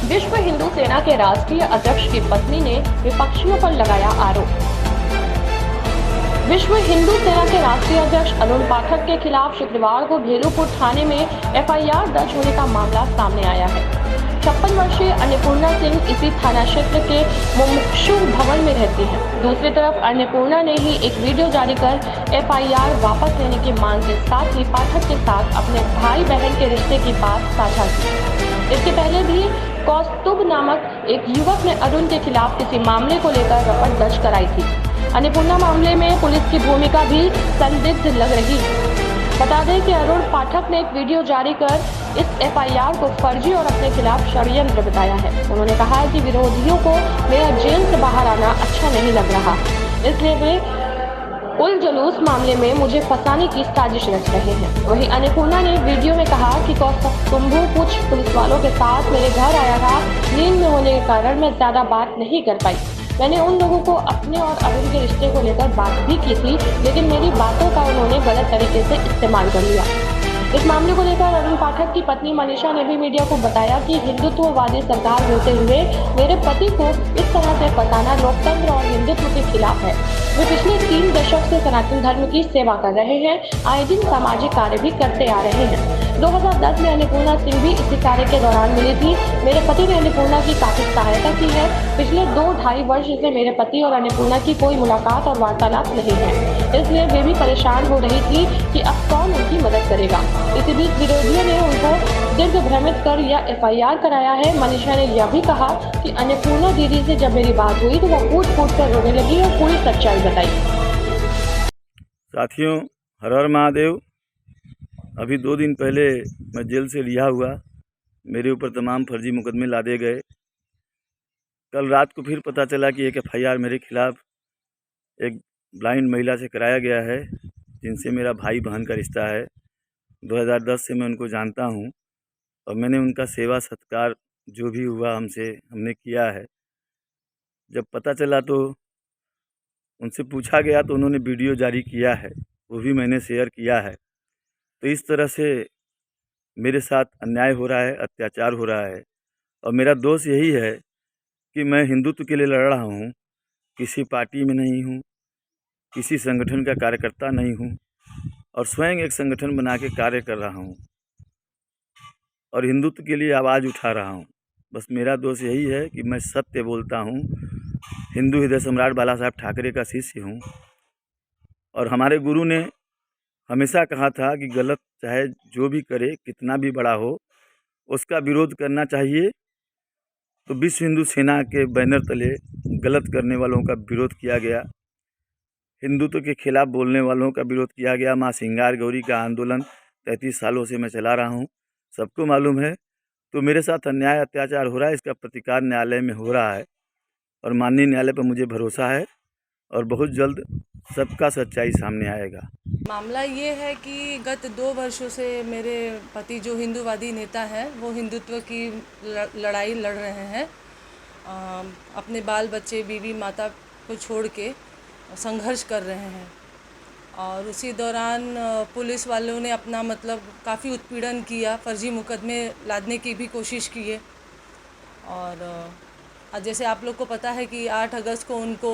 विश्व हिंदू सेना के राष्ट्रीय अध्यक्ष की पत्नी ने विपक्षियों पर लगाया आरोप। विश्व हिंदू सेना के राष्ट्रीय अध्यक्ष अरुण पाठक के खिलाफ शुक्रवार को भेलूपुर थाने में एफआईआर दर्ज होने का मामला सामने आया है। 56 वर्षीय अन्नपूर्णा सिंह इसी थाना क्षेत्र के मुमुक्षु भवन में रहती है। दूसरी तरफ अन्नपूर्णा ने ही एक वीडियो जारी कर एफआईआर वापस लेने की मांग के साथ ही पाठक के साथ अपने भाई बहन के रिश्ते की बात साझा की। इसके पहले भी कौस्तुभ नामक एक युवक ने अरुण के खिलाफ किसी मामले को लेकर रपट दर्ज कराई थी। अन्नपूर्णा मामले में पुलिस की भूमिका भी संदिग्ध लग रही है। बता दें कि अरुण पाठक ने एक वीडियो जारी कर इस एफआईआर को फर्जी और अपने खिलाफ षड्यंत्र बताया है। उन्होंने कहा है कि विरोधियों को मेरा जेल से बाहर आना अच्छा नहीं लग रहा, इसलिए वे उल जुलूस मामले में मुझे फंसाने की साजिश रच रहे हैं। वहीं अन्नपूर्णा ने वीडियो में कहा कि कौस्तुभ कुछ पुलिस वालों के साथ मेरे घर आया था। नींद में होने के कारण मैं ज्यादा बात नहीं कर पाई। मैंने उन लोगों को अपने और अरुण के रिश्ते को लेकर बात भी की थी, लेकिन मेरी बातों का उन्होंने गलत तरीके से इस्तेमाल कर लिया। इस मामले को लेकर अरुण पाठक की पत्नी मनीषा ने भी मीडिया को बताया कि हिंदुत्ववादी सरकार होते हुए मेरे पति को इस तरह से फंसाना लोकतंत्र और हिंदुत्व के खिलाफ है। वे पिछले 3 दशक से सनातन धर्म की सेवा कर रहे हैं, आए दिन सामाजिक कार्य भी करते आ रहे हैं। 2010 में अन्नपूर्णा सिंह भी इसी कार्य के दौरान मिली थी। मेरे पति ने अन्नपूर्णा की काफी सहायता की है। पिछले 2-2.5 वर्ष से मेरे पति और अन्नपूर्णा की कोई मुलाकात और वार्तालाप नहीं है, इसलिए वे भी परेशान हो रही थी कि अब कौन उनकी मदद करेगा। इसी बीच विरोधियों ने उनको दिग्भ्रमित कर यह एफआईआर कराया है। मनीषा ने यह भी कहा कि अन्नपूर्णा दीदी से जब मेरी बात हुई तो वह फूट कर रोने लगी और पूरी सच्चाई बताई। साथियों, हर हर महादेव। अभी 2 दिन पहले मैं जेल से रिहा हुआ। मेरे ऊपर तमाम फर्जी मुकदमे लादे गए। कल रात को फिर पता चला कि एक एफआईआर मेरे खिलाफ एक ब्लाइंड महिला से कराया गया है, जिनसे मेरा भाई बहन का रिश्ता है। 2010 से मैं उनको जानता हूं और मैंने उनका सेवा सत्कार जो भी हुआ हमने किया है। जब पता चला तो उनसे पूछा गया तो उन्होंने वीडियो जारी किया है, वो भी मैंने शेयर किया है। तो इस तरह से मेरे साथ अन्याय हो रहा है, अत्याचार हो रहा है। और मेरा दोष यही है कि मैं हिंदुत्व के लिए लड़ रहा हूँ, किसी पार्टी में नहीं हूँ, किसी संगठन का कार्यकर्ता नहीं हूँ और स्वयं एक संगठन बना के कार्य कर रहा हूँ और हिंदुत्व के लिए आवाज़ उठा रहा हूँ। बस मेरा दोष यही है कि मैं सत्य बोलता हूँ। हिंदू हृदय सम्राट बाला साहब ठाकरे का शिष्य हूँ और हमारे गुरु ने हमेशा कहा था कि गलत चाहे जो भी करे, कितना भी बड़ा हो, उसका विरोध करना चाहिए। तो विश्व हिंदू सेना के बैनर तले गलत करने वालों का विरोध किया गया, हिंदुत्व के खिलाफ बोलने वालों का विरोध किया गया। माँ सिंगार गौरी का आंदोलन 33 सालों से मैं चला रहा हूँ, सबको मालूम है। तो मेरे साथ अन्याय अत्याचार हो रहा है, इसका प्रतिकार न्यायालय में हो रहा है और माननीय न्यायालय पर मुझे भरोसा है और बहुत जल्द सबका सच्चाई सामने आएगा। मामला ये है कि गत 2 वर्षों से मेरे पति जो हिंदूवादी नेता हैं वो हिंदुत्व की लड़ाई लड़ रहे हैं। अपने बाल बच्चे बीवी माता को छोड़ के संघर्ष कर रहे हैं और उसी दौरान पुलिस वालों ने अपना काफ़ी उत्पीड़न किया, फर्जी मुकदमे लादने की भी कोशिश की है। और जैसे आप लोग को पता है कि 8 अगस्त को उनको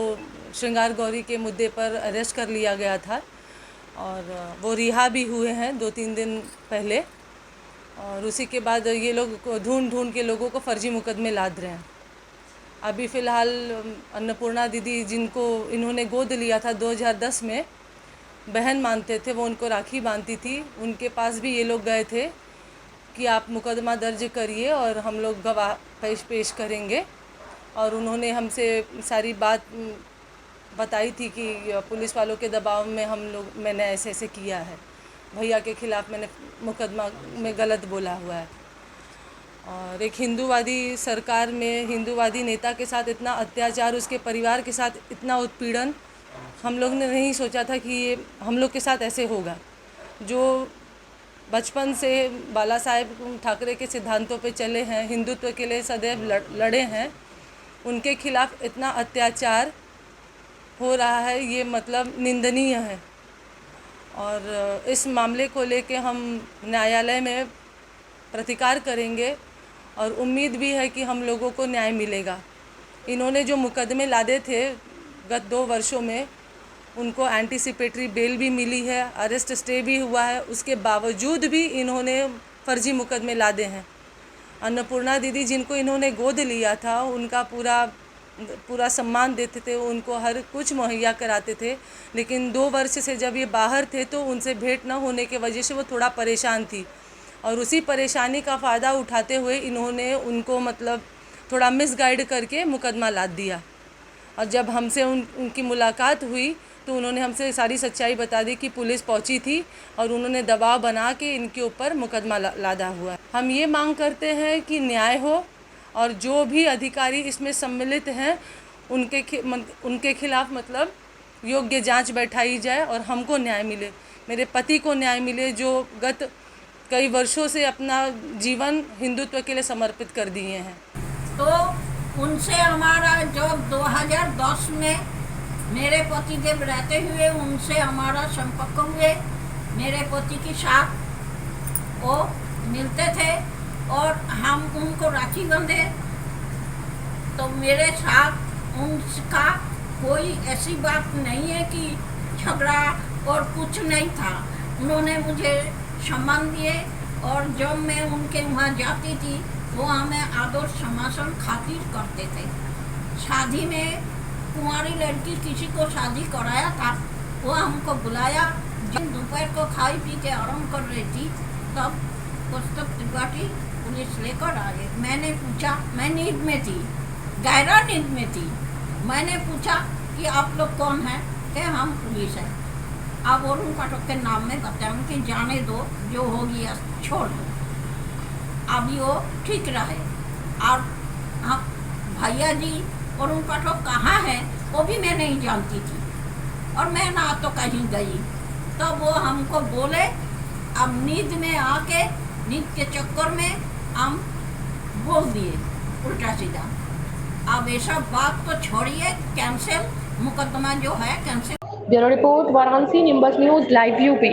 श्रृंगार गौरी के मुद्दे पर अरेस्ट कर लिया गया था और वो रिहा भी हुए हैं 2-3 दिन पहले। और उसी के बाद ये लोग ढूंढ के लोगों को फर्जी मुकदमे लाद रहे हैं। अभी फ़िलहाल अन्नपूर्णा दीदी, जिनको इन्होंने गोद लिया था 2010 में, बहन मानते थे, वो उनको राखी बांधती थी, उनके पास भी ये लोग गए थे कि आप मुकदमा दर्ज करिए और हम लोग गवाह पेश करेंगे। और उन्होंने हमसे सारी बात बताई थी कि पुलिस वालों के दबाव में मैंने ऐसे किया है, भैया के खिलाफ़ मैंने मुकदमा में गलत बोला हुआ है। और एक हिंदूवादी सरकार में हिंदूवादी नेता के साथ इतना अत्याचार, उसके परिवार के साथ इतना उत्पीड़न हम लोग ने नहीं सोचा था कि ये हम लोग के साथ ऐसे होगा। जो बचपन से बाला साहेब ठाकरे के सिद्धांतों पे चले हैं, हिंदुत्व के लिए सदैव लड़े हैं, उनके खिलाफ़ इतना अत्याचार हो रहा है, ये निंदनीय है। और इस मामले को लेके हम न्यायालय में प्रतिकार करेंगे और उम्मीद भी है कि हम लोगों को न्याय मिलेगा। इन्होंने जो मुकदमे लादे थे गत 2 वर्षों में, उनको एंटीसिपेटरी बेल भी मिली है, अरेस्ट स्टे भी हुआ है, उसके बावजूद भी इन्होंने फर्जी मुकदमे लादे हैं। अन्नपूर्णा दीदी जिनको इन्होंने गोद लिया था, उनका पूरा सम्मान देते थे, उनको हर कुछ मुहैया कराते थे, लेकिन 2 वर्ष से जब ये बाहर थे तो उनसे भेंट न होने की वजह से वो थोड़ा परेशान थी, और उसी परेशानी का फ़ायदा उठाते हुए इन्होंने उनको मतलब थोड़ा मिसगाइड करके मुकदमा लाद दिया। और जब हमसे उनकी मुलाकात हुई तो उन्होंने हमसे सारी सच्चाई बता दी कि पुलिस पहुंची थी और उन्होंने दबाव बना के इनके ऊपर मुकदमा लादा हुआ है। हम ये मांग करते हैं कि न्याय हो और जो भी अधिकारी इसमें सम्मिलित हैं उनके खिलाफ मतलब योग्य जांच बैठाई जाए और हमको न्याय मिले, मेरे पति को न्याय मिले जो गत कई वर्षों से अपना जीवन हिंदुत्व के लिए समर्पित कर दिए हैं। तो उनसे हमारा जो 2010 में मेरे पति जब रहते हुए उनसे हमारा संपर्क हुए, मेरे पति के साथ वो मिलते थे और हम उनको राखी बंधे, तो मेरे साथ उनका कोई ऐसी बात नहीं है कि झगड़ा और कुछ नहीं था। उन्होंने मुझे सम्मान दिए और जब मैं उनके वहाँ जाती थी वो हमें आदर सम्मान खातिर करते थे। शादी में कुंवारी लड़की किसी को शादी कराया था, वो हमको बुलाया, जब दोपहर को खाई पी के आराम कर रही थी तब पुस्तक त्रिपाठी पुलिस लेकर आए। मैंने पूछा, मैं नींद में थी, गहरा नींद में थी, मैंने पूछा कि आप लोग कौन हैं? कि हम पुलिस हैं। अब अरुण पाठक के नाम में बताऊँ कि जाने दो, जो हो गया छोड़ दो, अभी वो ठीक रहे। और हम भैया जी अरुण पाठक कहाँ है वो भी मैं नहीं जानती थी और मैं ना तो कहीं गई, तब वो हमको बोले, अब नींद में आके नींद के चक्कर में हम बोल दिए उल्टा सीधा। अब ऐसा बात तो छोड़िए, कैंसिल मुकदमा जो है cancel. Bureau report, Varanasi, nimbus news live UP.